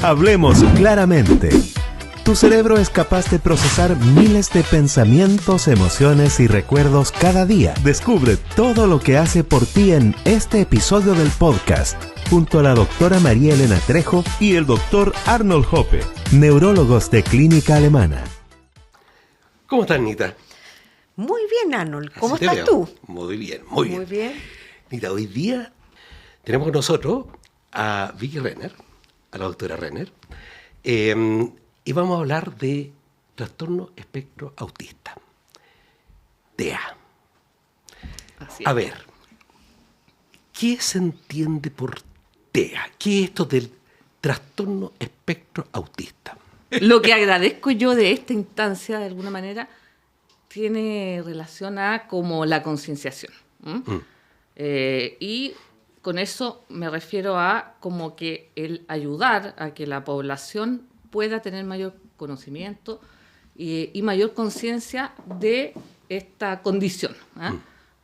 Hablemos claramente. Tu cerebro es capaz de procesar miles de pensamientos, emociones y recuerdos cada día. Descubre todo lo que hace por ti en este episodio del podcast, junto a la doctora María Elena Trejo y el doctor Arnold Hoppe, neurólogos de Clínica Alemana. ¿Cómo estás, Nita? Muy bien, Arnold. ¿Cómo Así estás tú? Muy bien, muy bien. Muy bien. Mira, hoy día tenemos con nosotros a Vicky Renner, a la doctora Renner, y vamos a hablar de trastorno espectro autista, TEA. Así es. A ver, ¿qué se entiende por TEA? ¿Qué es esto del trastorno espectro autista? Lo que agradezco yo de esta instancia, de alguna manera, tiene relación a como la concienciación. Y con eso me refiero a como que el ayudar a que la población pueda tener mayor conocimiento y mayor conciencia de esta condición.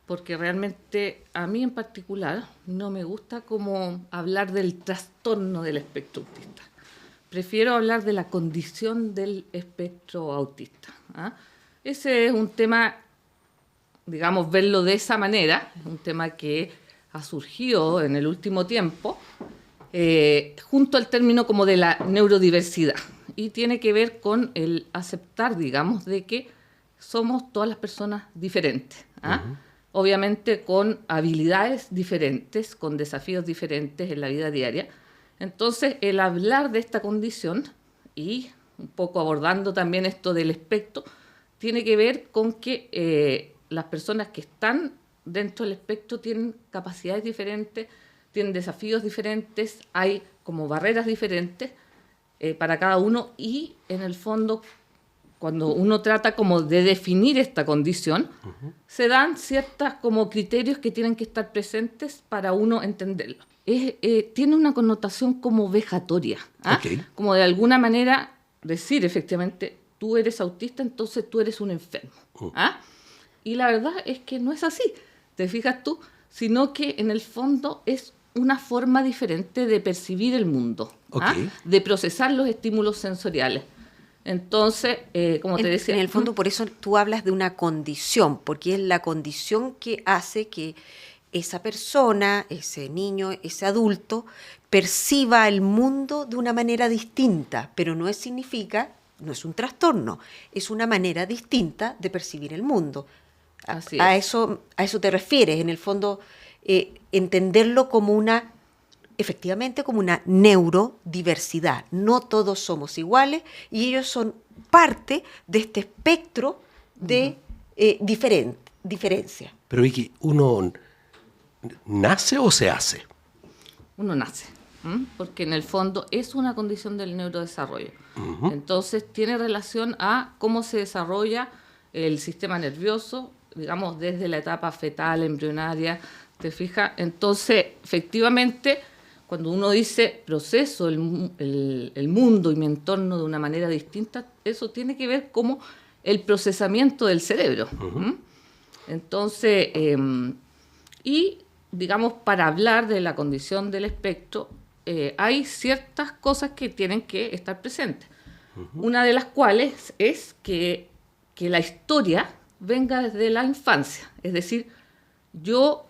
Porque realmente a mí en particular no me gusta como hablar del trastorno del espectro autista. Prefiero hablar de la condición del espectro autista. Ese es un tema, digamos, verlo de esa manera, es un tema que ha surgido en el último tiempo, junto al término como de la neurodiversidad, y tiene que ver con el aceptar, digamos, de que somos todas las personas diferentes, obviamente con habilidades diferentes, con desafíos diferentes en la vida diaria. Entonces, el hablar de esta condición y un poco abordando también esto del espectro, tiene que ver con que las personas que están dentro del espectro tienen capacidades diferentes, tienen desafíos diferentes, hay como barreras diferentes para cada uno y en el fondo cuando uno trata como de definir esta condición, se dan ciertos como criterios que tienen que estar presentes para uno entenderlo. Tiene una connotación como vejatoria, Okay. Como de alguna manera decir efectivamente, tú eres autista, entonces tú eres un enfermo. Y la verdad es que no es así, te fijas tú, sino que en el fondo es una forma diferente de percibir el mundo, de procesar los estímulos sensoriales. Entonces, como te decía... En el fondo, por eso tú hablas de una condición, porque es la condición que hace que esa persona, ese niño, ese adulto, perciba el mundo de una manera distinta, pero no significa, no es un trastorno, es una manera distinta de percibir el mundo. Así A es. eso te refieres, en el fondo, entenderlo como efectivamente como una neurodiversidad. No todos somos iguales y ellos son parte de este espectro de diferencia. Pero Vicky, ¿uno nace o se hace? Uno nace, porque en el fondo es una condición del neurodesarrollo. Entonces tiene relación a cómo se desarrolla el sistema nervioso, digamos, desde la etapa fetal, embrionaria, ¿te fijas? Entonces, efectivamente, cuando uno dice proceso el mundo y mi entorno de una manera distinta, eso tiene que ver como el procesamiento del cerebro. Entonces, y digamos, para hablar de la condición del espectro, hay ciertas cosas que tienen que estar presentes. Una de las cuales es que la historia venga desde la infancia. Es decir, yo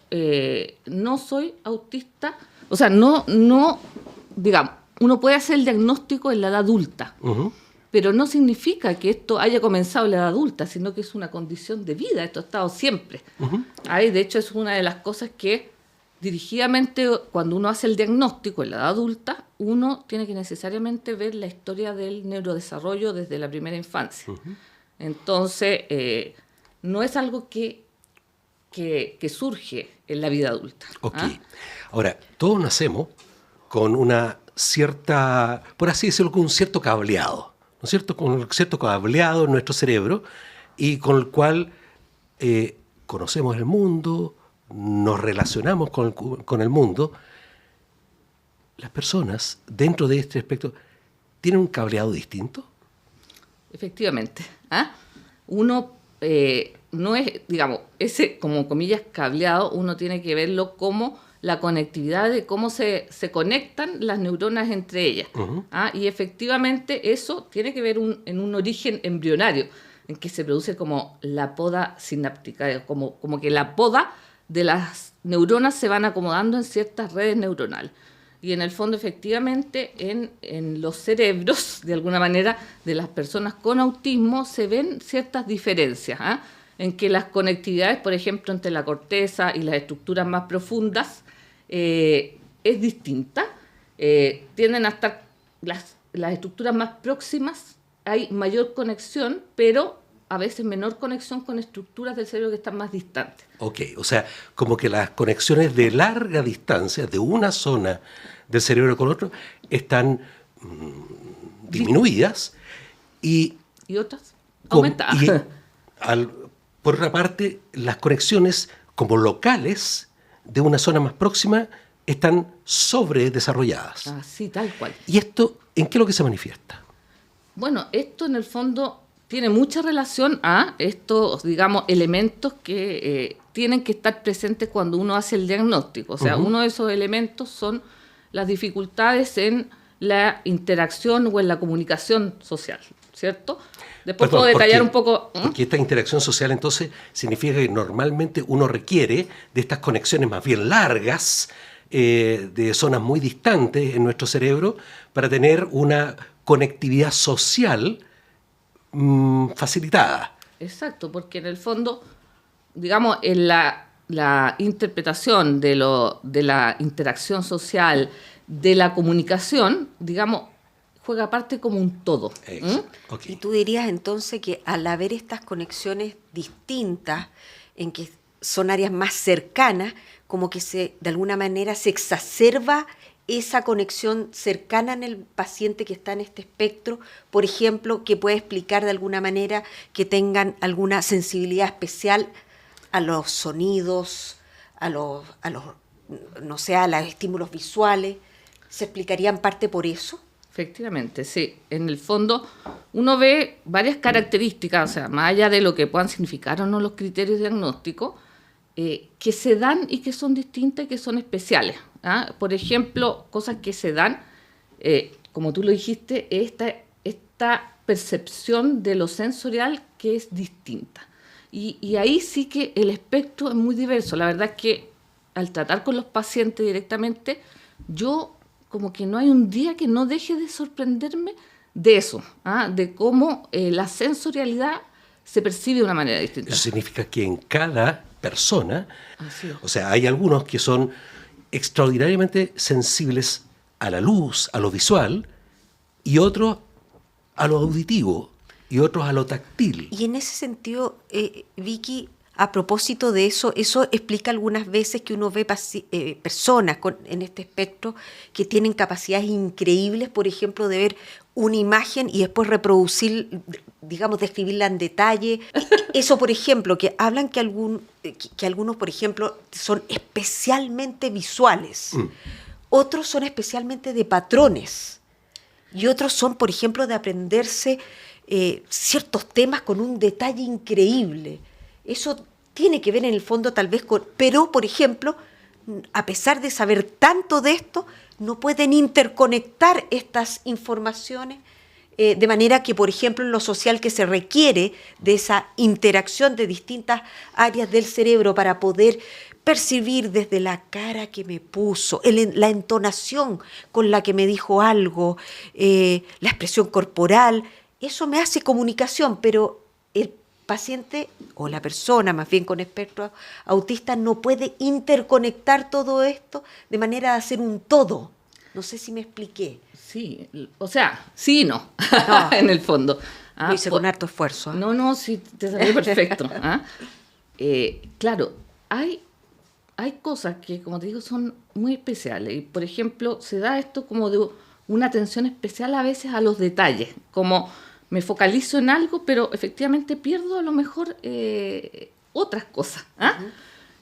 no soy autista, o sea, no, digamos, uno puede hacer el diagnóstico en la edad adulta, pero no significa que esto haya comenzado en la edad adulta, sino que es una condición de vida, esto ha estado siempre. De hecho, es una de las cosas que dirigidamente cuando uno hace el diagnóstico en la edad adulta, uno tiene que necesariamente ver la historia del neurodesarrollo desde la primera infancia. Entonces, no es algo que surge en la vida adulta. Ahora, todos nacemos con una cierta, por así decirlo, con un cierto cableado, ¿no es cierto? Con un cierto cableado en nuestro cerebro y con el cual conocemos el mundo, nos relacionamos con el mundo. Las personas dentro de este aspecto tienen un cableado distinto. Efectivamente. Uno no es, digamos, ese, como comillas, cableado, uno tiene que verlo como la conectividad de cómo se conectan las neuronas entre ellas. Y efectivamente eso tiene que ver en un origen embrionario, en que se produce como la poda sináptica, como que la poda de las neuronas se van acomodando en ciertas redes neuronales. Y en el fondo, efectivamente, en los cerebros, de alguna manera, de las personas con autismo, se ven ciertas diferencias, en que las conectividades, por ejemplo, entre la corteza y las estructuras más profundas, es distinta. Tienden a estar las estructuras más próximas, hay mayor conexión, pero a veces menor conexión con estructuras del cerebro que están más distantes. Ok, o sea, como que las conexiones de larga distancia de una zona del cerebro con otro están disminuidas y otras aumentadas. Por otra parte, las conexiones como locales de una zona más próxima están sobredesarrolladas. Sí, tal cual. ¿Y esto en qué es lo que se manifiesta? Bueno, esto en el fondo tiene mucha relación a estos, digamos, elementos que tienen que estar presentes cuando uno hace el diagnóstico. O sea, uno de esos elementos son las dificultades en la interacción o en la comunicación social, ¿cierto? Después puedo detallar un poco. Porque esta interacción social entonces significa que normalmente uno requiere de estas conexiones más bien largas, de zonas muy distantes en nuestro cerebro, para tener una conectividad social facilitada. Exacto, porque en el fondo, digamos, en la interpretación de la interacción social, de la comunicación, digamos, juega parte como un todo. Okay. Y tú dirías entonces que al haber estas conexiones distintas, en que son áreas más cercanas, como que de alguna manera se exacerba esa conexión cercana en el paciente que está en este espectro, por ejemplo, que puede explicar de alguna manera que tengan alguna sensibilidad especial a los sonidos, a los estímulos visuales. ¿Se explicaría en parte por eso? Efectivamente, sí. En el fondo, uno ve varias características, o sea, más allá de lo que puedan significar o no los criterios diagnósticos, que se dan y que son distintas y que son especiales. Por ejemplo, cosas que se dan, como tú lo dijiste, esta percepción de lo sensorial que es distinta. Y ahí sí que el espectro es muy diverso. La verdad es que al tratar con los pacientes directamente, yo como que no hay un día que no deje de sorprenderme de eso, de cómo la sensorialidad se percibe de una manera distinta. Eso significa que en cada persona, o sea, hay algunos que son extraordinariamente sensibles a la luz, a lo visual, y otros a lo auditivo, y otros a lo táctil. Y en ese sentido, Vicky, a propósito de eso explica algunas veces que uno ve personas en este espectro que tienen capacidades increíbles, por ejemplo, de ver una imagen y después reproducir, digamos, describirla en detalle. Eso, por ejemplo, que hablan que algunos, por ejemplo, son especialmente visuales, otros son especialmente de patrones, y otros son, por ejemplo, de aprenderse ciertos temas con un detalle increíble. Eso tiene que ver en el fondo tal vez con... Pero, por ejemplo, a pesar de saber tanto de esto, no pueden interconectar estas informaciones de manera que, por ejemplo, en lo social que se requiere de esa interacción de distintas áreas del cerebro para poder percibir desde la cara que me puso, la entonación con la que me dijo algo, la expresión corporal, eso me hace comunicación, pero el paciente o la persona más bien con espectro autista no puede interconectar todo esto de manera de hacer un todo. No sé si me expliqué. Sí, o sea, sí y no, en el fondo. Lo hice con harto esfuerzo. No, sí, te salió perfecto. Claro, hay cosas que, como te digo, son muy especiales. Y, por ejemplo, se da esto como de una atención especial a veces a los detalles, como me focalizo en algo, pero efectivamente pierdo a lo mejor otras cosas.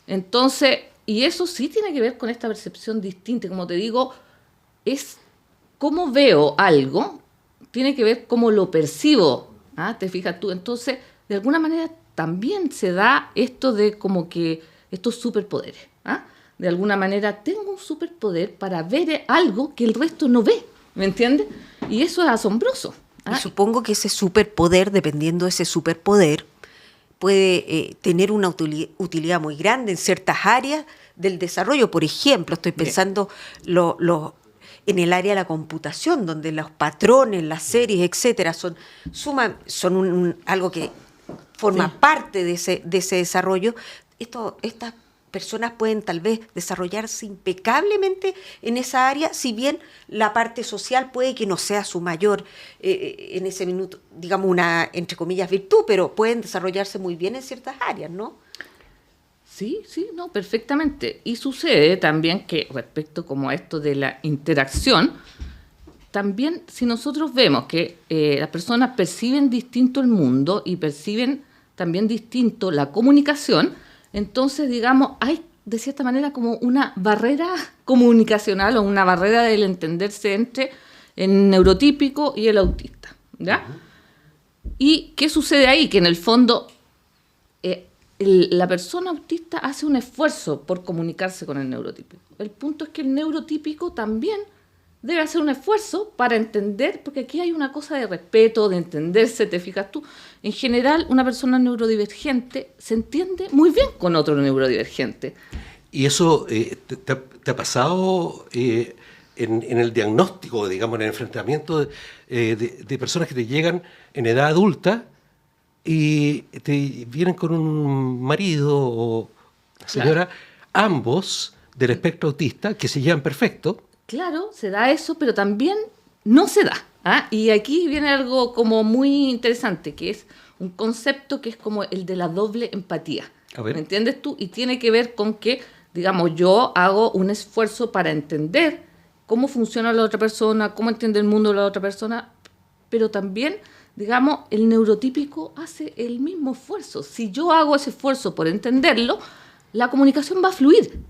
Entonces, y eso sí tiene que ver con esta percepción distinta. Como te digo, es cómo veo algo, tiene que ver cómo lo percibo. ¿Te fijas tú? Entonces, de alguna manera también se da esto de como que estos superpoderes. de alguna manera, tengo un superpoder para ver algo que el resto no ve, ¿me entiendes? Y eso es asombroso. Y supongo que ese superpoder, dependiendo de ese superpoder, puede tener una utilidad muy grande en ciertas áreas del desarrollo. Por ejemplo, estoy pensando en el área de la computación, donde los patrones, las series, etcétera, son algo que forma parte de ese desarrollo. Estas personas pueden tal vez desarrollarse impecablemente en esa área, si bien la parte social puede que no sea su mayor, en ese minuto, digamos, una, entre comillas, virtud, pero pueden desarrollarse muy bien en ciertas áreas, ¿no? Sí, no, perfectamente. Y sucede también que respecto como a esto de la interacción, también si nosotros vemos que las personas perciben distinto el mundo y perciben también distinto la comunicación, entonces, digamos, hay de cierta manera como una barrera comunicacional o una barrera del entenderse entre el neurotípico y el autista, ¿ya? ¿Y qué sucede ahí? Que en el fondo la persona autista hace un esfuerzo por comunicarse con el neurotípico. El punto es que el neurotípico también debe hacer un esfuerzo para entender, porque aquí hay una cosa de respeto, de entenderse, te fijas tú. En general, una persona neurodivergente se entiende muy bien con otro neurodivergente. ¿Y eso te ha pasado en el diagnóstico, digamos, en el enfrentamiento de personas que te llegan en edad adulta y te vienen con un marido o señora, ambos del espectro autista, que se llevan perfecto? Claro, se da eso, pero también no se da. Y aquí viene algo como muy interesante, que es un concepto que es como el de la doble empatía. ¿Me entiendes tú? Y tiene que ver con que, digamos, yo hago un esfuerzo para entender cómo funciona la otra persona, cómo entiende el mundo la otra persona, pero también, digamos, el neurotípico hace el mismo esfuerzo. Si yo hago ese esfuerzo por entenderlo, la comunicación va a fluir.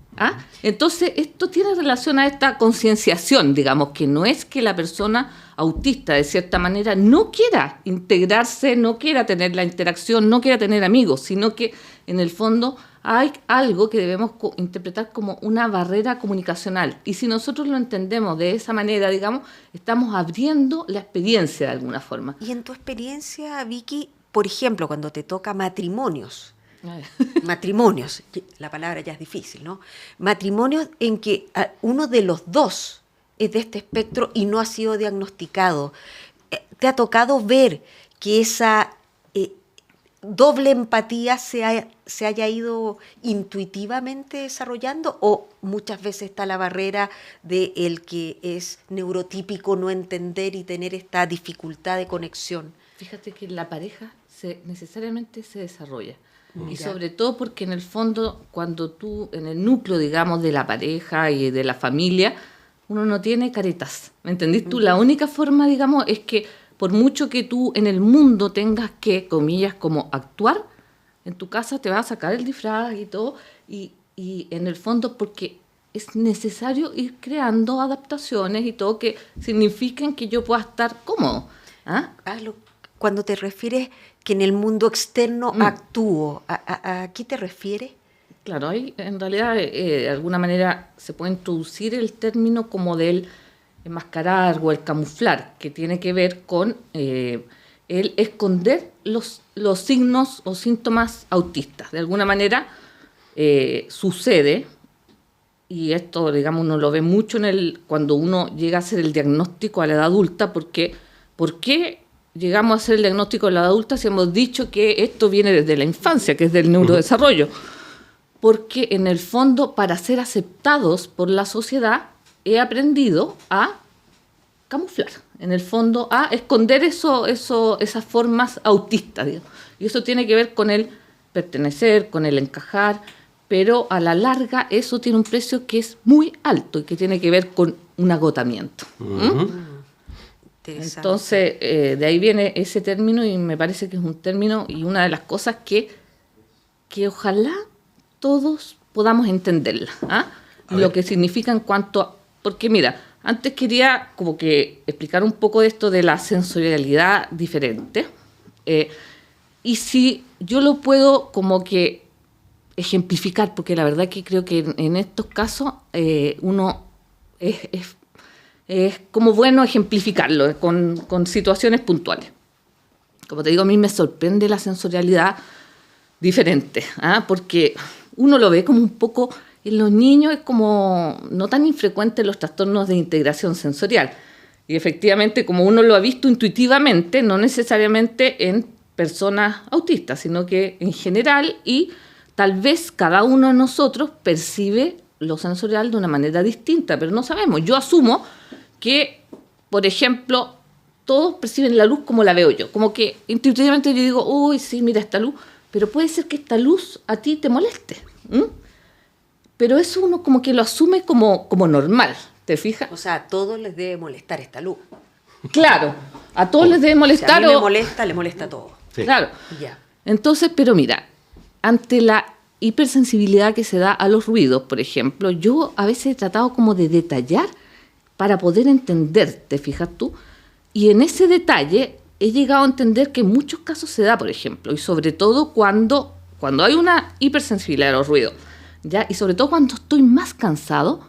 Entonces, esto tiene relación a esta concienciación, digamos, que no es que la persona autista, de cierta manera, no quiera integrarse, no quiera tener la interacción, no quiera tener amigos, sino que, en el fondo, hay algo que debemos interpretar como una barrera comunicacional. Y si nosotros lo entendemos de esa manera, digamos, estamos abriendo la experiencia de alguna forma. Y en tu experiencia, Vicky, por ejemplo, cuando te toca matrimonios, la palabra ya es difícil, ¿no? Matrimonios en que uno de los dos es de este espectro y no ha sido diagnosticado. ¿Te ha tocado ver que esa doble empatía se haya ido intuitivamente desarrollando, o muchas veces está la barrera de el que es neurotípico no entender y tener esta dificultad de conexión? Fíjate que la pareja necesariamente se desarrolla. Y sobre todo porque en el fondo, cuando tú, en el núcleo, digamos, de la pareja y de la familia, uno no tiene caretas, ¿me entendís tú? La única forma, digamos, es que por mucho que tú en el mundo tengas que, comillas, como actuar, en tu casa te vas a sacar el disfraz y todo, y en el fondo porque es necesario ir creando adaptaciones y todo que signifiquen que yo pueda estar cómodo. Cuando te refieres que en el mundo externo actúo, ¿a qué te refieres? Claro, ahí en realidad de alguna manera se puede introducir el término como del enmascarar o el camuflar, que tiene que ver con el esconder los signos o síntomas autistas. De alguna manera sucede, y esto, digamos, uno lo ve mucho cuando uno llega a hacer el diagnóstico a la edad adulta, porque ¿por qué llegamos a hacer el diagnóstico a la edad adulta si hemos dicho que esto viene desde la infancia, que es del neurodesarrollo? Porque en el fondo, para ser aceptados por la sociedad, he aprendido a camuflar, en el fondo a esconder esas formas autistas, digamos. Y eso tiene que ver con el pertenecer, con el encajar, pero a la larga eso tiene un precio que es muy alto y que tiene que ver con un agotamiento. Entonces, de ahí viene ese término y me parece que es un término y una de las cosas que ojalá todos podamos entenderla, lo que significa en cuanto a... Porque mira, antes quería como que explicar un poco de esto de la sensorialidad diferente, y si yo lo puedo como que ejemplificar, porque la verdad que creo que en estos casos uno es como bueno ejemplificarlo con situaciones puntuales. Como te digo, a mí me sorprende la sensorialidad diferente, porque uno lo ve como un poco, en los niños es como no tan infrecuente los trastornos de integración sensorial. Y efectivamente, como uno lo ha visto intuitivamente, no necesariamente en personas autistas, sino que en general, y tal vez cada uno de nosotros percibe lo sensorial de una manera distinta, pero no sabemos. Yo asumo que, por ejemplo, todos perciben la luz como la veo yo. Como que intuitivamente yo digo, uy, sí, mira esta luz, pero puede ser que esta luz a ti te moleste. Pero eso uno como que lo asume como normal, ¿te fijas? O sea, a todos les debe molestar esta luz. Claro, a todos les debe molestar. Si a mí le molesta a todos. Sí. Claro. Ya. Entonces, pero mira, ante la hipersensibilidad que se da a los ruidos, por ejemplo, yo a veces he tratado como de detallar para poder entender, ¿te fijas tú? Y en ese detalle he llegado a entender que en muchos casos se da, por ejemplo, y sobre todo cuando hay una hipersensibilidad a los ruidos, ¿ya? Y sobre todo cuando estoy más cansado,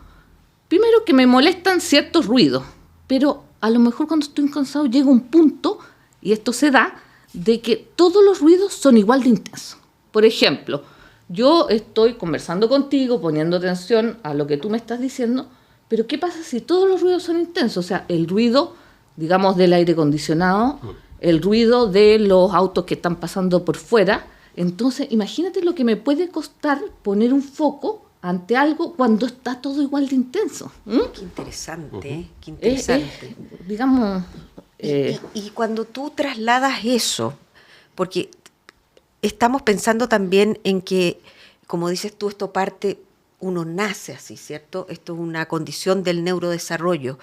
primero que me molestan ciertos ruidos, pero a lo mejor cuando estoy cansado llega un punto, y esto se da, de que todos los ruidos son igual de intensos. Por ejemplo, yo estoy conversando contigo, poniendo atención a lo que tú me estás diciendo, pero ¿qué pasa si todos los ruidos son intensos? O sea, el ruido, digamos, del aire acondicionado, el ruido de los autos que están pasando por fuera. Entonces, imagínate lo que me puede costar poner un foco ante algo cuando está todo igual de intenso. Qué interesante, qué interesante. Digamos... Y cuando tú trasladas eso, porque estamos pensando también en que, como dices tú, esto parte, uno nace así, ¿cierto? Esto es una condición del neurodesarrollo.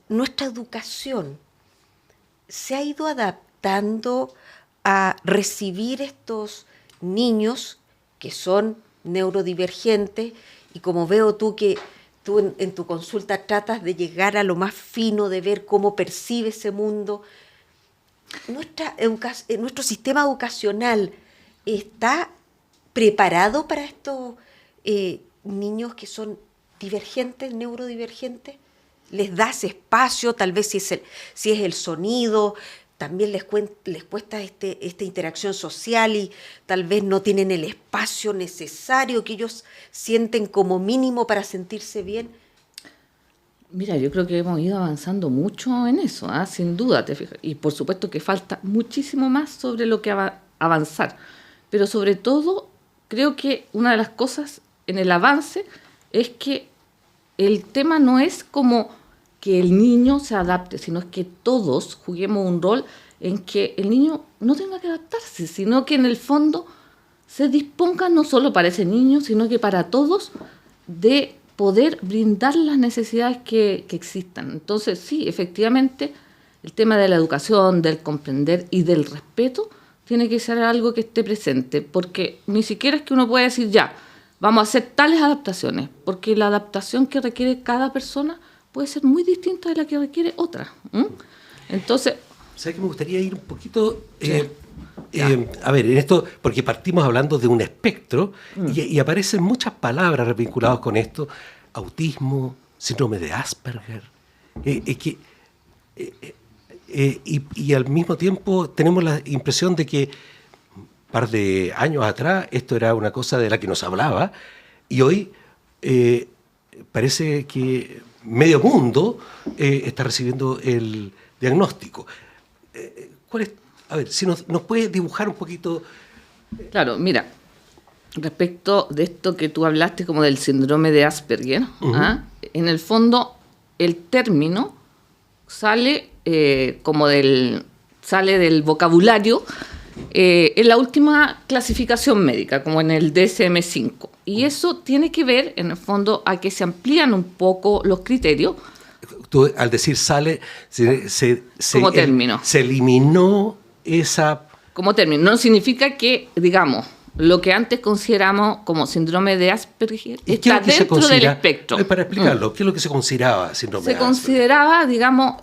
Nuestra educación se ha ido adaptando a recibir estos niños que son neurodivergentes, y como veo tú que tú en tu consulta tratas de llegar a lo más fino, de ver cómo percibe ese mundo. ¿Nuestro sistema educacional está preparado para estos niños que son divergentes, neurodivergentes? ¿Les das espacio? Tal vez si es el sonido, también les cuesta esta interacción social, y tal vez no tienen el espacio necesario que ellos sienten como mínimo para sentirse bien. Mira, yo creo que hemos ido avanzando mucho en eso, sin duda, te fijas. Y por supuesto que falta muchísimo más sobre lo que avanzar. Pero sobre todo, creo que una de las cosas en el avance es que el tema no es como que el niño se adapte, sino es que todos juguemos un rol en que el niño no tenga que adaptarse, sino que en el fondo se disponga no solo para ese niño, sino que para todos, de poder brindar las necesidades que existan. Entonces, sí, efectivamente, el tema de la educación, del comprender y del respeto tiene que ser algo que esté presente, porque ni siquiera es que uno pueda decir, ya, vamos a hacer tales adaptaciones, porque la adaptación que requiere cada persona puede ser muy distinta de la que requiere otra. Entonces... ¿Sabes que me gustaría ir un poquito... a ver, en esto, porque partimos hablando de un espectro y aparecen muchas palabras vinculadas con esto: autismo, síndrome de Asperger, y al mismo tiempo tenemos la impresión de que un par de años atrás esto era una cosa de la que nos hablaba, y hoy parece que medio mundo está recibiendo el diagnóstico. ¿Cuál es? A ver, si nos puede dibujar un poquito. Claro, mira, respecto de esto que tú hablaste como del síndrome de Asperger, en el fondo el término sale sale del vocabulario en la última clasificación médica, como en el DSM-5. Y eso tiene que ver, en el fondo, a que se amplían un poco los criterios. Tú, al decir sale, como término. Se eliminó esa... Como término. No significa que, digamos, lo que antes consideramos como síndrome de Asperger está dentro del espectro. Para explicarlo, ¿qué es lo que se consideraba síndrome de Asperger? Se consideraba, digamos,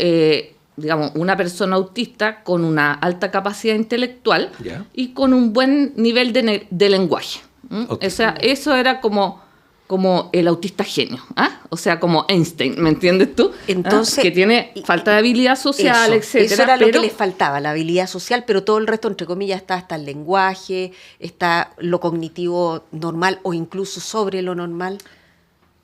una persona autista con una alta capacidad intelectual y con un buen nivel de lenguaje. Ok. O sea, eso era como el autista genio, ¿ah? O sea, como Einstein, ¿me entiendes tú? Entonces, que tiene falta de habilidad social, etcétera. Eso era lo pero que les faltaba, la habilidad social, pero todo el resto, entre comillas, está el lenguaje, está lo cognitivo normal o incluso sobre lo normal.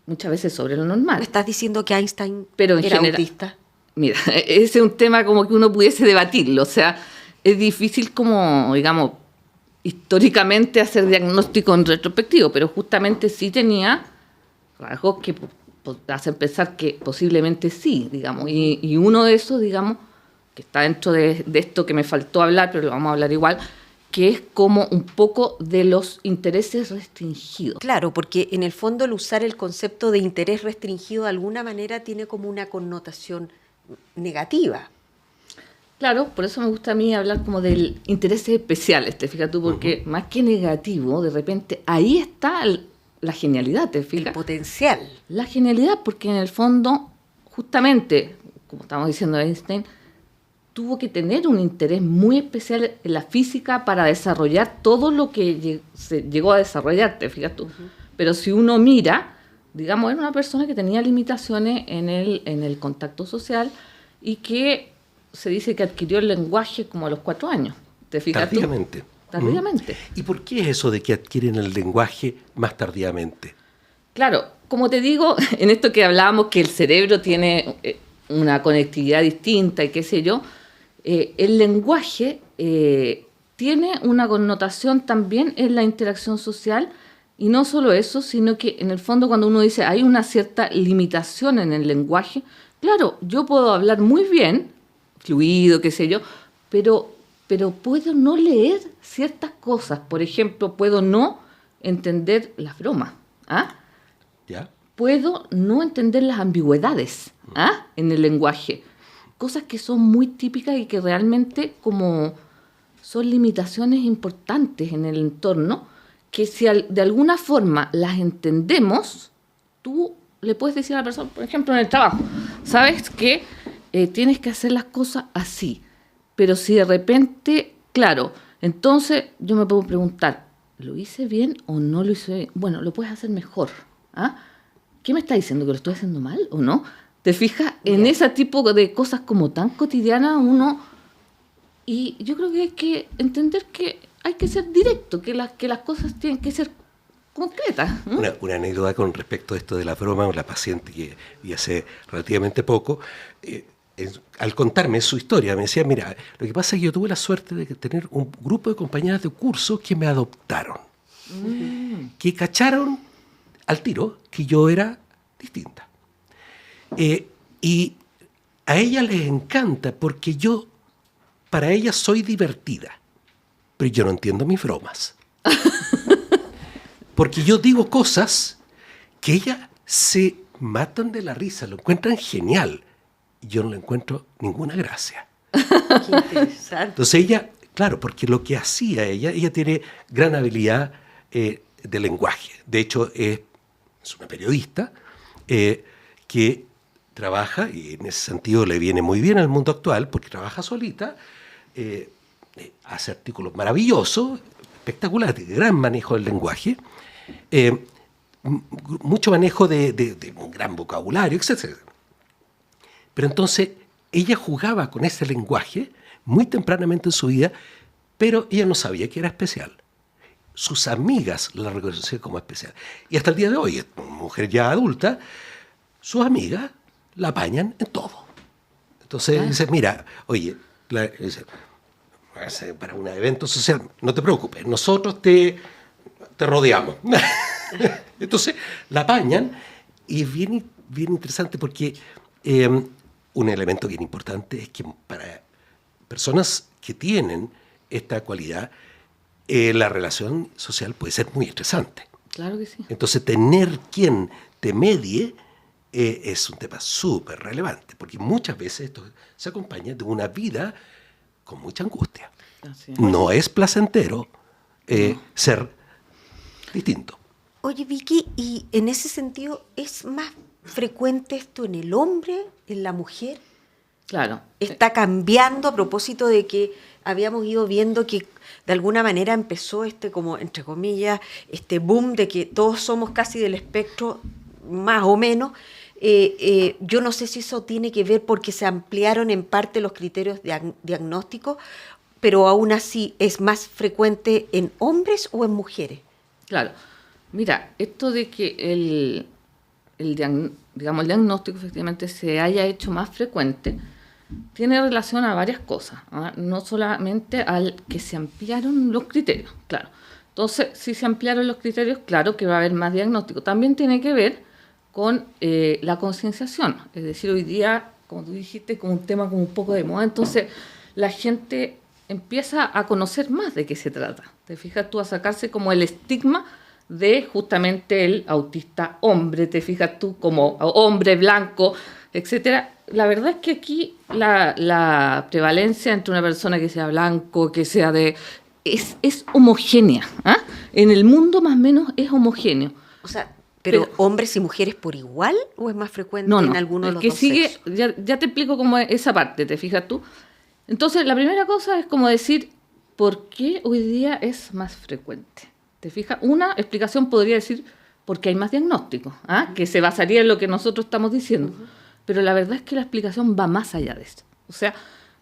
muchas veces sobre lo ¿Me normal. estás diciendo que Einstein Pero en era general, autista? mira, ese es un tema como que uno pudiese debatirlo. O sea, es difícil como, digamos, históricamente hacer diagnóstico en retrospectivo, pero justamente sí tenía rasgos que hacen pensar que posiblemente sí, digamos. Y uno de esos, digamos, que está dentro de esto que me faltó hablar, pero lo vamos a hablar igual, que es como un poco de los intereses restringidos. Claro, porque en el fondo el usar el concepto de interés restringido de alguna manera tiene como una connotación negativa. Claro, por eso me gusta a mí hablar como del intereses especiales, te fijas tú, porque más que negativo, de repente ahí está la genialidad, te El fijas. potencial. La genialidad, porque en el fondo, justamente, como estamos diciendo Einstein, tuvo que tener un interés muy especial en la física para desarrollar todo lo que se llegó a desarrollar, te fijas tú. Pero si uno mira, digamos, era una persona que tenía limitaciones en el contacto social y que se dice que adquirió el lenguaje como a los 4 años, te fijas tú. Tardíamente. Tardíamente. ¿Y por qué es eso de que adquieren el lenguaje más tardíamente? Claro, como te digo, en esto que hablábamos que el cerebro tiene una conectividad distinta y qué sé yo, el lenguaje tiene una connotación también en la interacción social y no solo eso, sino que en el fondo cuando uno dice hay una cierta limitación en el lenguaje, claro, yo puedo hablar muy bien, fluido, qué sé yo, pero puedo no leer ciertas cosas. Por ejemplo, puedo no entender las bromas, ¿ah? ¿Ya? Puedo no entender las ambigüedades en el lenguaje. Cosas que son muy típicas y que realmente como son limitaciones importantes en el entorno, que si de alguna forma las entendemos, tú le puedes decir a la persona, por ejemplo, en el trabajo, sabes que tienes que hacer las cosas así, pero si de repente, claro, entonces yo me puedo preguntar, ¿lo hice bien o no lo hice bien? Bueno, lo puedes hacer mejor, ¿ah? ¿Qué me está diciendo? ¿Que lo estoy haciendo mal o no? ¿Te fijas? En ese tipo de cosas como tan cotidianas uno... Y yo creo que hay que entender que hay que ser directo, que las cosas tienen que ser concretas. Una anécdota con respecto a esto de la broma, la paciente que vi hace relativamente poco, al contarme su historia, me decía, mira, lo que pasa es que yo tuve la suerte de tener un grupo de compañeras de curso que me adoptaron, que cacharon al tiro que yo era distinta. Y a ella les encanta porque yo, para ella soy divertida, pero yo no entiendo mis bromas. Porque yo digo cosas que ellas se matan de la risa, lo encuentran genial. Y yo no le encuentro ninguna gracia. Qué interesante. Entonces ella, claro, porque lo que hacía ella tiene gran habilidad de lenguaje. De hecho, es una periodista que trabaja, y en ese sentido le viene muy bien al mundo actual, porque trabaja solita, hace artículos maravillosos, espectaculares, de gran manejo del lenguaje, mucho manejo de un gran vocabulario, etc. Pero entonces ella jugaba con ese lenguaje muy tempranamente en su vida, pero ella no sabía que era especial. Sus amigas la reconocían como especial. Y hasta el día de hoy, es una mujer ya adulta, sus amigas la apañan en todo. Entonces dice, mira, oye, para un evento social, no te preocupes, nosotros te rodeamos. Entonces la apañan y es bien interesante porque un elemento bien importante es que para personas que tienen esta cualidad, la relación social puede ser muy estresante. Claro que sí. Entonces tener quien te medie es un tema súper relevante, porque muchas veces esto se acompaña de una vida con mucha angustia. Así es. No es placentero ser distinto. Oye, Vicky, y en ese sentido, ¿es más frecuente esto en el hombre, en la mujer? Claro. ¿Está cambiando a propósito de que habíamos ido viendo que de alguna manera empezó como, entre comillas, este boom de que todos somos casi del espectro, más o menos. Yo no sé si eso tiene que ver porque se ampliaron en parte los criterios diagnósticos, pero aún así es más frecuente en hombres o en mujeres. Claro. Mira, esto de que el diagnóstico efectivamente se haya hecho más frecuente tiene relación a varias cosas, ¿ah? No solamente al que se ampliaron los criterios, claro. Entonces, si se ampliaron los criterios, claro que va a haber más diagnóstico. También tiene que ver con la concienciación, es decir, hoy día, como tú dijiste, como un tema como un poco de moda, entonces la gente empieza a conocer más de qué se trata. Te fijas tú, a sacarse como el estigma de justamente el autista hombre, te fijas tú, como hombre blanco, etcétera. La verdad es que aquí la prevalencia entre una persona que sea blanco, que sea es homogénea, ¿ah? En el mundo más o menos es homogéneo. O sea, pero ¿hombres y mujeres por igual o es más frecuente en alguno de los que dos sigue, sexos? ya te explico cómo es esa parte, te fijas tú. Entonces, la primera cosa es como decir, ¿por qué hoy día es más frecuente? ¿Te fijas? Una explicación podría decir, porque hay más diagnósticos, ¿ah? Que se basaría en lo que nosotros estamos diciendo. Pero la verdad es que la explicación va más allá de esto. O sea,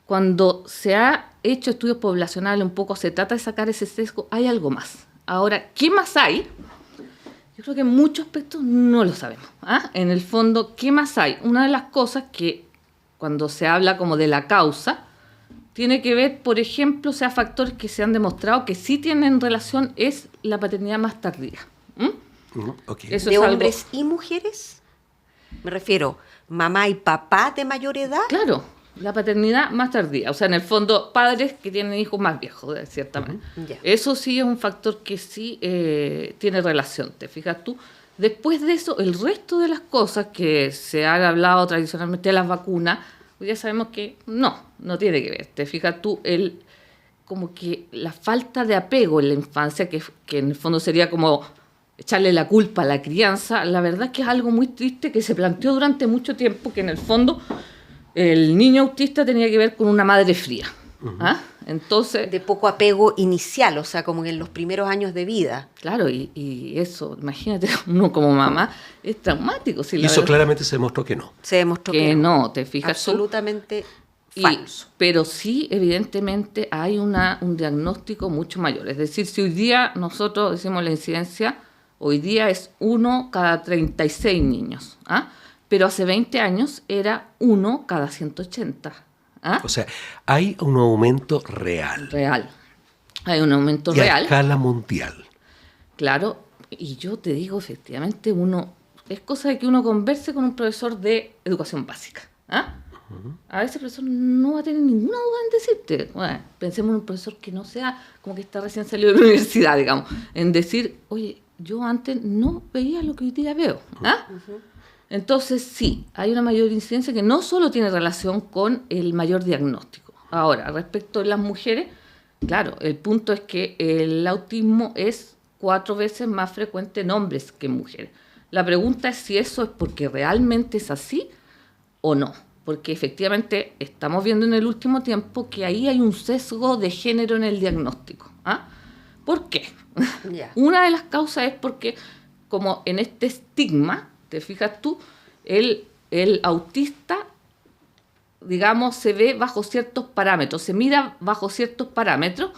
cuando se ha hecho estudios poblacionales, un poco se trata de sacar ese sesgo, hay algo más. Ahora, ¿qué más hay? Yo creo que en muchos aspectos no lo sabemos, ¿ah? En el fondo, ¿qué más hay? Una de las cosas que cuando se habla como de la causa, tiene que ver, por ejemplo, sea factores que se han demostrado que sí tienen relación, es la paternidad más tardía. Okay. ¿De hombres y mujeres? Me refiero, mamá y papá de mayor edad. Claro, la paternidad más tardía. O sea, en el fondo, padres que tienen hijos más viejos, de cierta manera. Ya. Eso sí es un factor que sí tiene relación, ¿te fijas tú? Después de eso, el resto de las cosas que se han hablado tradicionalmente de las vacunas, hoy ya sabemos que no tiene que ver. Te fijas tú, como que la falta de apego en la infancia, que en el fondo sería como echarle la culpa a la crianza, la verdad es que es algo muy triste que se planteó durante mucho tiempo, que en el fondo el niño autista tenía que ver con una madre fría. ¿Ah? Entonces, De poco apego inicial, o sea, como en los primeros años de vida. claro, y eso, imagínate, uno como mamá, es traumático. Si Y la eso verdad claramente se demostró que no. Se demostró que no, te fijas tú. absolutamente Y- falso. pero sí, evidentemente, hay un diagnóstico mucho mayor. Es decir, si hoy día nosotros decimos la incidencia, hoy día es 1 cada 36 niños, ¿ah? Pero hace 20 años era 1 cada 180. ¿Ah? O sea, hay un aumento real. Real. Hay un aumento Y a real. escala mundial. Claro, y yo te digo, efectivamente, es cosa de que uno converse con un profesor de educación básica. ¿Ah? A veces el profesor no va a tener ninguna duda en decirte. Bueno, pensemos en un profesor que no sea como que está recién salido de la universidad, digamos, en decir, oye, yo antes no veía lo que hoy día veo. ¿Ah? Entonces, sí, hay una mayor incidencia que no solo tiene relación con el mayor diagnóstico. Ahora, respecto a las mujeres, claro, el punto es que el autismo es 4 veces más frecuente en hombres que en mujeres. La pregunta es si eso es porque realmente es así o no. Porque efectivamente estamos viendo en el último tiempo que ahí hay un sesgo de género en el diagnóstico. ¿Ah? ¿Por qué? Ya. Una de las causas es porque, como en este estigma, te fijas tú, el autista, digamos, se ve bajo ciertos parámetros, se mira bajo ciertos parámetros,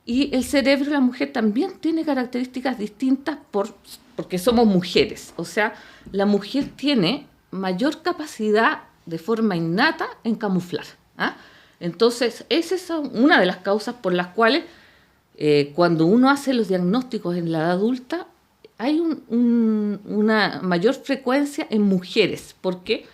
y el cerebro de la mujer también tiene características distintas porque somos mujeres. O sea, la mujer tiene mayor capacidad de forma innata en camuflar. ¿Ah? Entonces, esa es una de las causas por las cuales cuando uno hace los diagnósticos en la edad adulta, hay una mayor frecuencia en mujeres, porque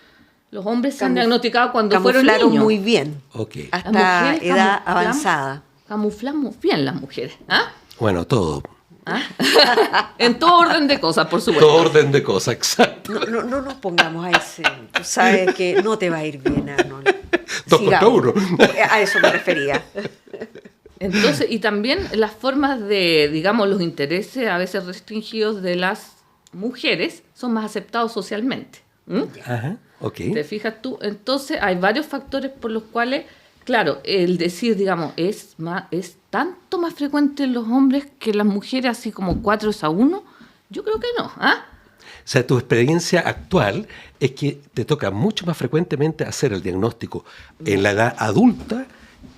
los hombres se han diagnosticado cuando fueron Camuflaron niños. muy bien, Ok. hasta Las mujeres edad avanzada. Camuflamos bien las mujeres. ¿Ah? Bueno, todo. En todo orden de cosas, por supuesto. Todo orden de cosas, exacto. No nos pongamos a ese. Tú sabes que no te va a ir bien, Arnold. 2 contra Sigamos. 1. A eso me refería. Entonces, y también las formas de, digamos, los intereses a veces restringidos de las mujeres son más aceptados socialmente. ¿Mm? Ajá, ok. ¿Te fijas tú? Entonces, hay varios factores por los cuales Claro, el decir, digamos, es tanto más frecuente en los hombres que en las mujeres, así como 4-1, yo creo que no. ¿Ah? O sea, tu experiencia actual es que te toca mucho más frecuentemente hacer el diagnóstico en la edad adulta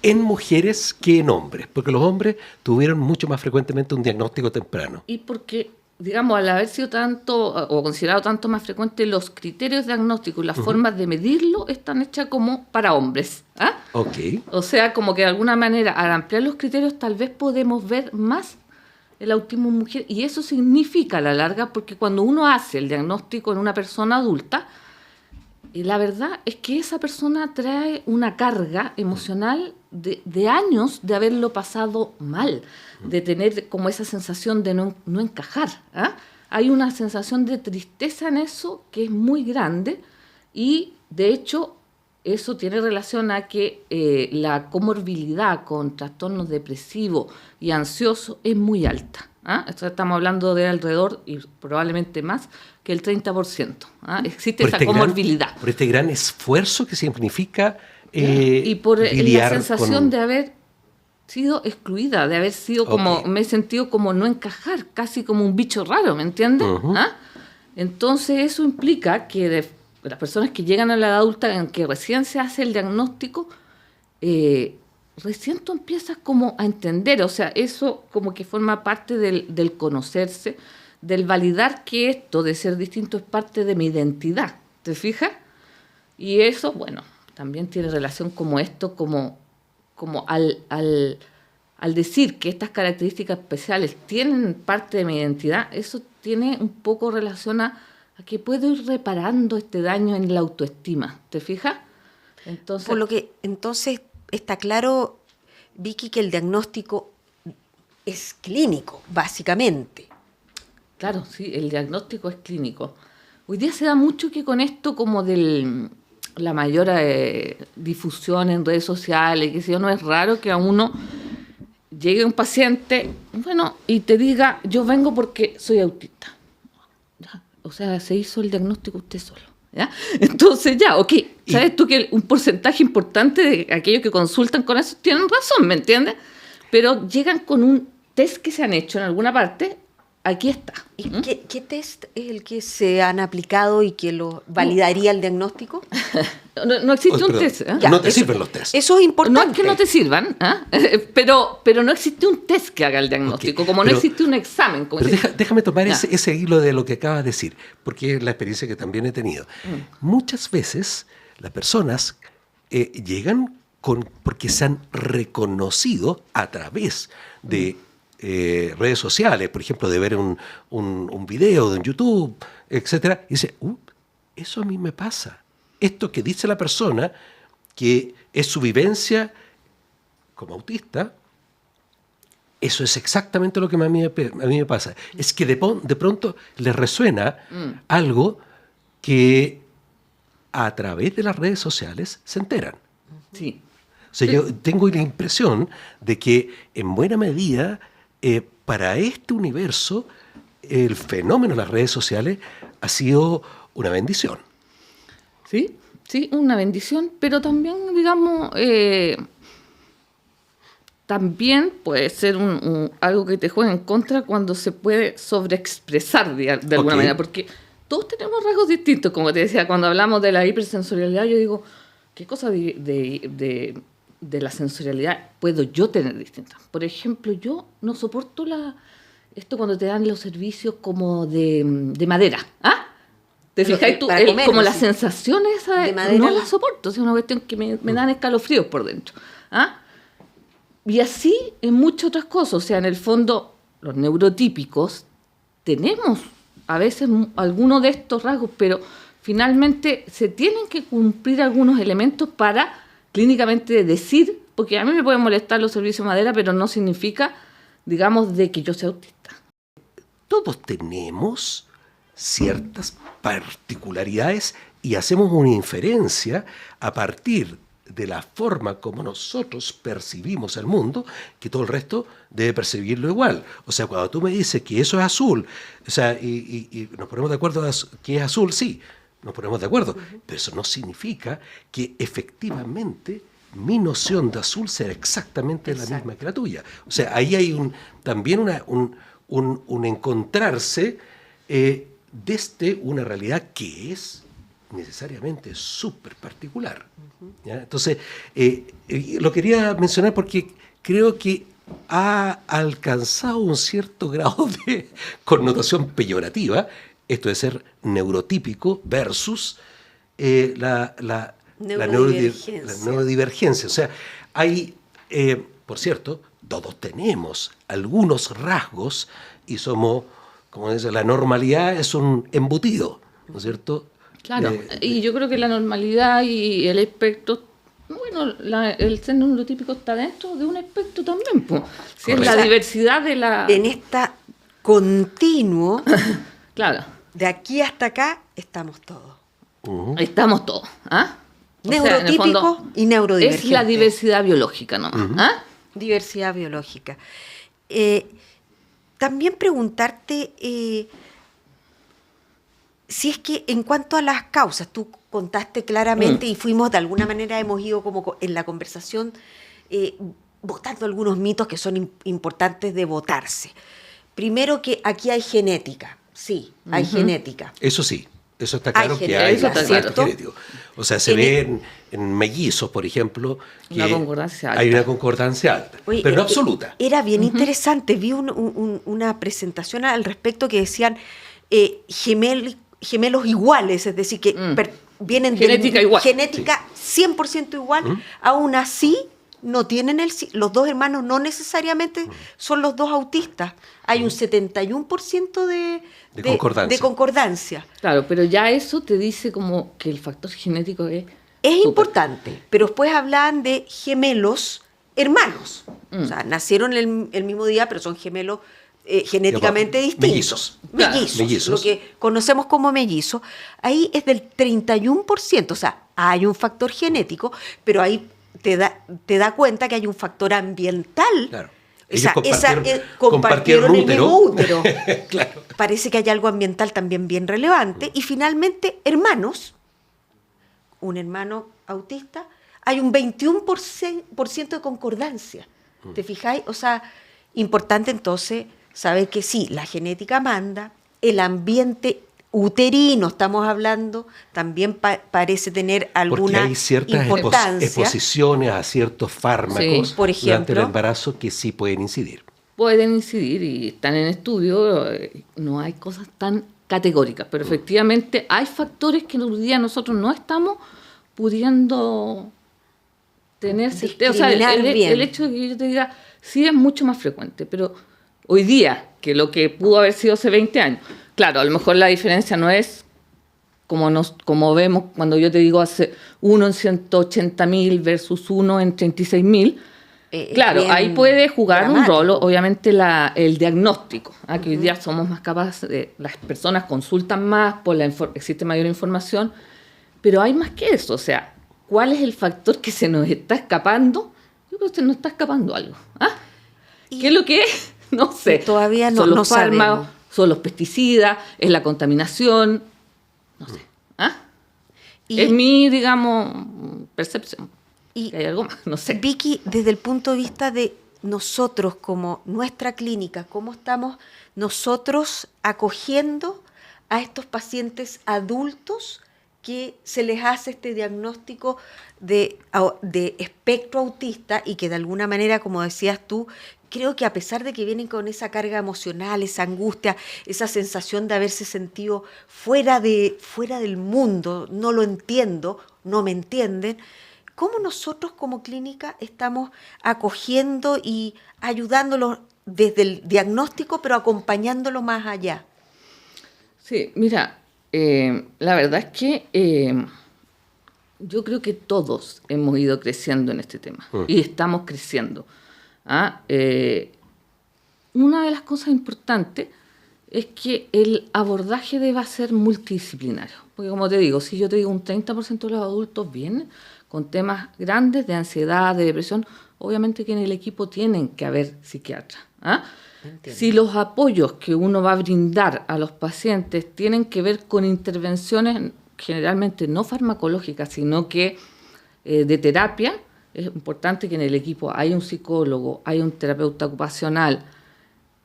en mujeres que en hombres, porque los hombres tuvieron mucho más frecuentemente un diagnóstico temprano. Y porque, digamos, al haber sido tanto o considerado tanto más frecuente, los criterios diagnósticos y las formas de medirlo están hechas como para hombres. ¿Ah? Ok. O sea, como que de alguna manera, al ampliar los criterios, tal vez podemos ver más el autismo en mujer, y eso significa a la larga, porque cuando uno hace el diagnóstico en una persona adulta, la verdad es que esa persona trae una carga emocional de años de haberlo pasado mal, de tener como esa sensación de no encajar. ¿Ah? Hay una sensación de tristeza en eso que es muy grande, y de hecho eso tiene relación a que la comorbilidad con trastornos depresivos y ansiosos es muy alta. ¿Ah? Esto estamos hablando de alrededor, y probablemente más, que el 30%. ¿Ah? Existe esa comorbilidad. Por este gran esfuerzo que significa y por la sensación con... de haber sido excluida, de haber sido como, me he sentido como no encajar, casi como un bicho raro, ¿me entiendes? ¿Ah? Entonces eso implica que de las personas que llegan a la edad adulta, en que recién se hace el diagnóstico, recién tú empiezas como a entender, o sea, eso como que forma parte del conocerse, del validar que esto de ser distinto es parte de mi identidad, ¿te fijas? Y eso, bueno, también tiene relación como esto, como al decir que estas características especiales tienen parte de mi identidad, eso tiene un poco relación a que puedo ir reparando este daño en la autoestima, ¿te fijas? Entonces, por lo que entonces está claro, Vicky, que el diagnóstico es clínico, básicamente. Claro, sí, el diagnóstico es clínico. Hoy día se da mucho que con esto como la mayor difusión en redes sociales, que si no es raro que a uno llegue un paciente, bueno, y te diga, yo vengo porque soy autista. O sea, se hizo el diagnóstico usted solo. ¿Ya? Entonces ya, ok, sabes tú que un porcentaje importante de aquellos que consultan con eso tienen razón, ¿me entiendes? Pero llegan con un test que se han hecho en alguna parte, aquí está. ¿Y qué test es el que se han aplicado y que lo validaría el diagnóstico? No existe un test. Ya, no te sirven los tests. Eso es importante. No es que no te sirvan, pero no existe un test que haga el diagnóstico, como no existe un examen. Como pero déjame tomar ese hilo de lo que acabas de decir, porque es la experiencia que también he tenido. Muchas veces las personas llegan porque se han reconocido a través de redes sociales, por ejemplo, de ver un video de YouTube, etcétera, y dice, eso a mí me pasa. Esto que dice la persona, que es su vivencia como autista, eso es exactamente lo que a mí me pasa. Es que de pronto les resuena algo que a través de las redes sociales se enteran. Sí. O sea, yo tengo la impresión de que en buena medida para este universo el fenómeno de las redes sociales ha sido una bendición. Sí, una bendición, pero también, digamos, también puede ser algo que te juega en contra cuando se puede sobreexpresar de alguna manera, porque todos tenemos rasgos distintos, como te decía, cuando hablamos de la hipersensorialidad, yo digo, ¿qué cosa de la sensorialidad puedo yo tener distinta? Por ejemplo, yo no soporto esto cuando te dan los servicios como de madera, ¿ah? ¿Te fijas tú? Como las sensaciones de madera, no las soporto, es una cuestión que me dan escalofríos por dentro. ¿Ah? Y así en muchas otras cosas, o sea, en el fondo, los neurotípicos tenemos a veces algunos de estos rasgos, pero finalmente se tienen que cumplir algunos elementos para clínicamente decir, porque a mí me pueden molestar los servicios de madera, pero no significa, digamos, de que yo sea autista. Todos tenemos ciertas particularidades y hacemos una inferencia a partir de la forma como nosotros percibimos el mundo, que todo el resto debe percibirlo igual. O sea, cuando tú me dices que eso es azul, o sea, y nos ponemos de acuerdo que es azul, sí, nos ponemos de acuerdo, pero eso no significa que efectivamente mi noción de azul será exactamente la misma que la tuya. O sea, ahí hay también un encontrarse desde una realidad que es necesariamente súper particular. ¿Ya? Entonces, lo quería mencionar porque creo que ha alcanzado un cierto grado de connotación peyorativa, esto de ser neurotípico versus la neurodivergencia. O sea, hay, por cierto, todos tenemos algunos rasgos y somos, como dice, la normalidad es un embutido, ¿no es cierto? Claro, y yo creo que la normalidad y el espectro, bueno, el ser neurotípico está dentro de un espectro también, pues. Si es la diversidad de la... En esta continuo, claro, de aquí hasta acá, estamos todos. estamos todos, ¿ah? Neurotípico y neurodivergente. Es la diversidad biológica nomás, ¿ah? Diversidad biológica. También preguntarte si es que en cuanto a las causas, tú contaste claramente y fuimos de alguna manera, hemos ido como en la conversación votando algunos mitos que son importantes de votarse. Primero, que aquí hay genética, sí, hay genética. Eso sí. Eso está claro, que hay ¿cierto? genético. O sea, se ve en mellizos, por ejemplo, que hay una concordancia alta, Oye, pero no absoluta. Era bien interesante, vi una presentación al respecto que decían gemelos iguales, es decir, que vienen genética igual. Genética 100% igual, aún así no tienen los dos hermanos no necesariamente son los dos autistas. Hay un 71% de concordancia. Claro, pero ya eso te dice como que el factor genético es importante, pero después hablaban de gemelos hermanos. O sea, nacieron el mismo día, pero son gemelos genéticamente distintos. Mellizos, lo que conocemos como mellizos. Ahí es del 31%, o sea, hay un factor genético, pero ahí te da cuenta que hay un factor ambiental. Claro. Compartieron el mismo útero. Claro. Parece que hay algo ambiental también bien relevante. Y finalmente, hermanos, un hermano autista, hay un 21% de concordancia. ¿Te fijáis? O sea, importante entonces saber que sí, la genética manda, el ambiente uterino, estamos hablando, también parece tener alguna porque hay ciertas importancia. exposiciones a ciertos fármacos, sí, por ejemplo, durante el embarazo que sí pueden incidir. Pueden incidir y están en estudio, no hay cosas tan categóricas, pero efectivamente hay factores que hoy día nosotros no estamos pudiendo tener certeza. O sea, el hecho de que yo te diga, sí es mucho más frecuente, pero hoy día, que lo que pudo haber sido hace 20 años, claro, a lo mejor la diferencia no es como vemos cuando yo te digo hace 1 en 180.000 versus 1 en 36.000. Claro, ahí puede jugar dramático. Un rol, obviamente, el diagnóstico, que hoy día somos más capaces, las personas consultan más, existe mayor información, pero hay más que eso. O sea, ¿cuál es el factor que se nos está escapando? Yo creo que se nos está escapando algo. ¿Qué es lo que es? No sé. Todavía no, son los fármacos, sabemos. Son los pesticidas, es la contaminación, no sé. Es mi, digamos, percepción. Y hay algo más, no sé. Vicky, desde el punto de vista de nosotros como nuestra clínica, ¿cómo estamos nosotros acogiendo a estos pacientes adultos que se les hace este diagnóstico de espectro autista y que de alguna manera, como decías tú, creo que a pesar de que vienen con esa carga emocional, esa angustia, esa sensación de haberse sentido fuera del mundo, no lo entiendo, no me entienden, ¿cómo nosotros como clínica estamos acogiendo y ayudándolos desde el diagnóstico, pero acompañándolo más allá? Sí, mira, la verdad es que yo creo que todos hemos ido creciendo en este tema y estamos creciendo. Una de las cosas importantes es que el abordaje deba ser multidisciplinario. Porque como te digo, si yo te digo un 30% de los adultos vienen con temas grandes de ansiedad, de depresión, obviamente que en el equipo tienen que haber psiquiatras. Si los apoyos que uno va a brindar a los pacientes tienen que ver con intervenciones generalmente no farmacológicas, sino que de terapia, es importante que en el equipo haya un psicólogo, haya un terapeuta ocupacional.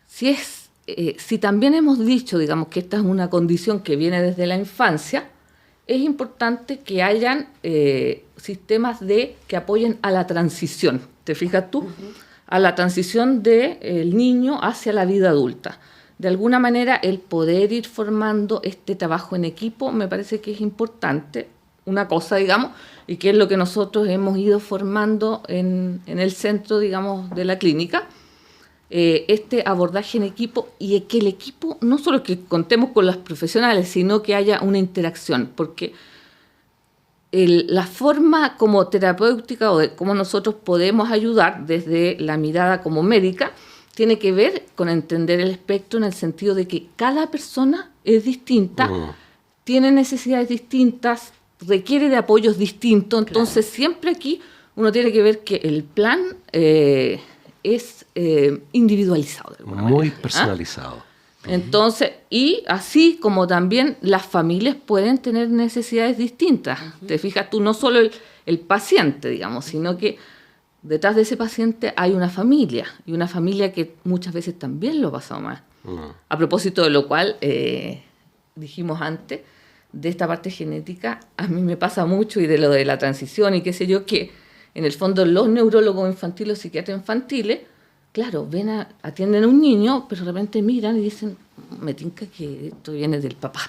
Si también hemos dicho, digamos, que esta es una condición que viene desde la infancia, es importante que hayan sistemas que apoyen a la transición. ¿Te fijas tú? A la transición del niño hacia la vida adulta. De alguna manera, el poder ir formando este trabajo en equipo me parece que es importante, una cosa, digamos, y que es lo que nosotros hemos ido formando en el centro, digamos, de la clínica, este abordaje en equipo, y que el equipo no solo que contemos con los profesionales, sino que haya una interacción, porque la forma como terapéutica o de cómo nosotros podemos ayudar desde la mirada como médica tiene que ver con entender el espectro en el sentido de que cada persona es distinta, tiene necesidades distintas, requiere de apoyos distintos, entonces siempre aquí uno tiene que ver que el plan es individualizado. De alguna Muy manera, personalizado. Entonces, y así como también las familias pueden tener necesidades distintas. Te fijas tú, no solo el paciente, digamos, sino que detrás de ese paciente hay una familia, y una familia que muchas veces también lo ha pasado mal. A propósito de lo cual, dijimos antes, de esta parte genética, a mí me pasa mucho, y de lo de la transición y qué sé yo, que en el fondo los neurólogos infantiles, los psiquiatras infantiles, claro, atienden a un niño, pero de repente miran y dicen, me tinca que esto viene del papá.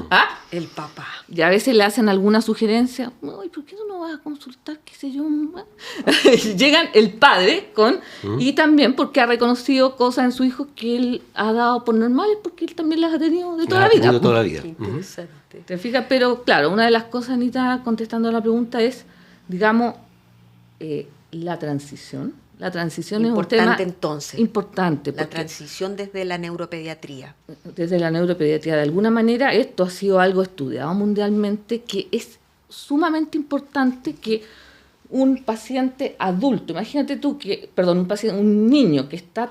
¿Ah? El papá. Y a veces le hacen alguna sugerencia, ay, ¿por qué tú no vas a consultar, qué sé yo? Llegan el padre y también porque ha reconocido cosas en su hijo que él ha dado por normales, porque él también las ha tenido de toda la vida. De toda la vida. Qué interesante. ¿Te fijas? Pero claro, una de las cosas, Anita, contestando a la pregunta es, digamos, la transición. La transición Importante, es un tema entonces. importante. La transición desde la neuropediatría. Desde la neuropediatría, de alguna manera, esto ha sido algo estudiado mundialmente, que es sumamente importante que un paciente adulto, imagínate tú un niño que está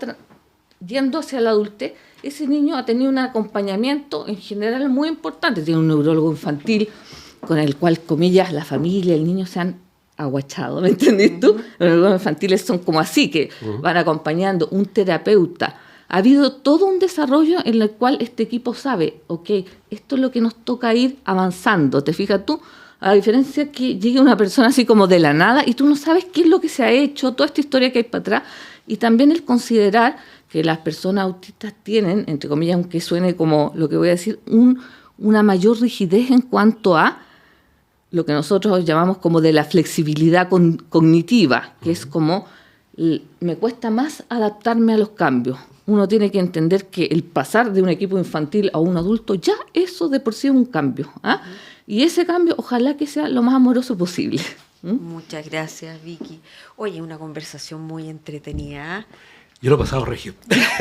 yendo hacia la adultez, ese niño ha tenido un acompañamiento en general muy importante, tiene un neurólogo infantil con el cual, comillas, la familia, el niño se han aguachado, ¿me entendés tú? Los neurólogos infantiles son como así, que van acompañando, un terapeuta. Ha habido todo un desarrollo en el cual este equipo sabe, ok, esto es lo que nos toca ir avanzando, ¿te fijas tú? A diferencia que llegue una persona así como de la nada y tú no sabes qué es lo que se ha hecho, toda esta historia que hay para atrás, y también el considerar que las personas autistas tienen, entre comillas, aunque suene como lo que voy a decir, una mayor rigidez en cuanto a lo que nosotros llamamos como de la flexibilidad cognitiva, que es como me cuesta más adaptarme a los cambios. Uno tiene que entender que el pasar de un equipo infantil a un adulto, ya eso de por sí es un cambio. Y ese cambio ojalá que sea lo más amoroso posible. Muchas gracias, Vicky. Oye, una conversación muy entretenida. Yo lo he pasado regio.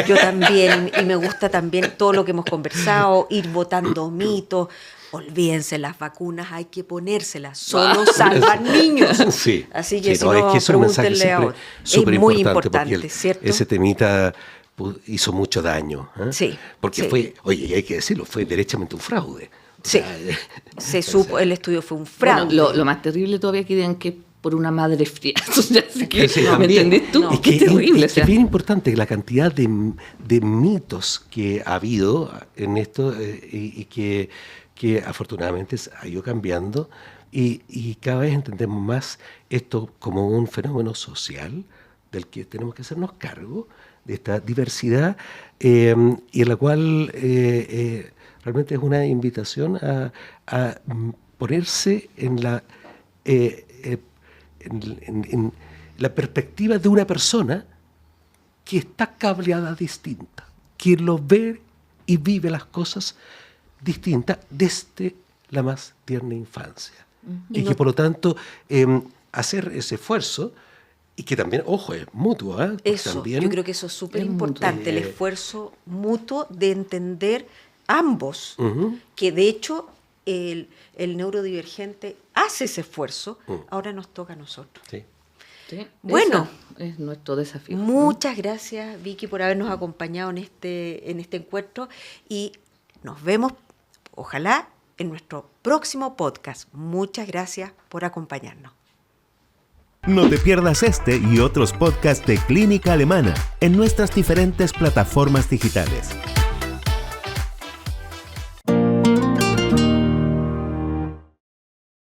Yo también, y me gusta también todo lo que hemos conversado, ir botando mitos. Olvídense, las vacunas hay que ponérselas, solo salvan niños. Sí, así que sí, si no, es que es un mensaje pregúntenle ahora. súper Es muy importante, importante, ¿cierto? ese temita hizo mucho daño. Sí. Porque sí. fue, oye, y hay que decirlo, fue derechamente un fraude. Sí, se supo, el estudio fue un fraude. Bueno, lo más terrible todavía que digan que por una madre fría. Así que, Sí, ¿me también. entendés tú? No. Qué terrible. Es bien importante la cantidad de mitos que ha habido en esto y que afortunadamente ha ido cambiando y cada vez entendemos más esto como un fenómeno social del que tenemos que hacernos cargo, de esta diversidad y en la cual realmente es una invitación a ponerse en la perspectiva de una persona que está cableada distinta, que lo ve y vive las cosas distintas desde la más tierna infancia. Y que por lo tanto hacer ese esfuerzo, y que también, ojo, es mutuo. Eso, también, yo creo que eso es súper importante, el esfuerzo mutuo de entender ambos, que de hecho el neurodivergente hace ese esfuerzo, ahora nos toca a nosotros. Sí. Sí, bueno, es nuestro desafío. Muchas gracias, Vicky, por habernos acompañado en este encuentro y nos vemos, ojalá, en nuestro próximo podcast. Muchas gracias por acompañarnos. No te pierdas este y otros podcasts de Clínica Alemana en nuestras diferentes plataformas digitales.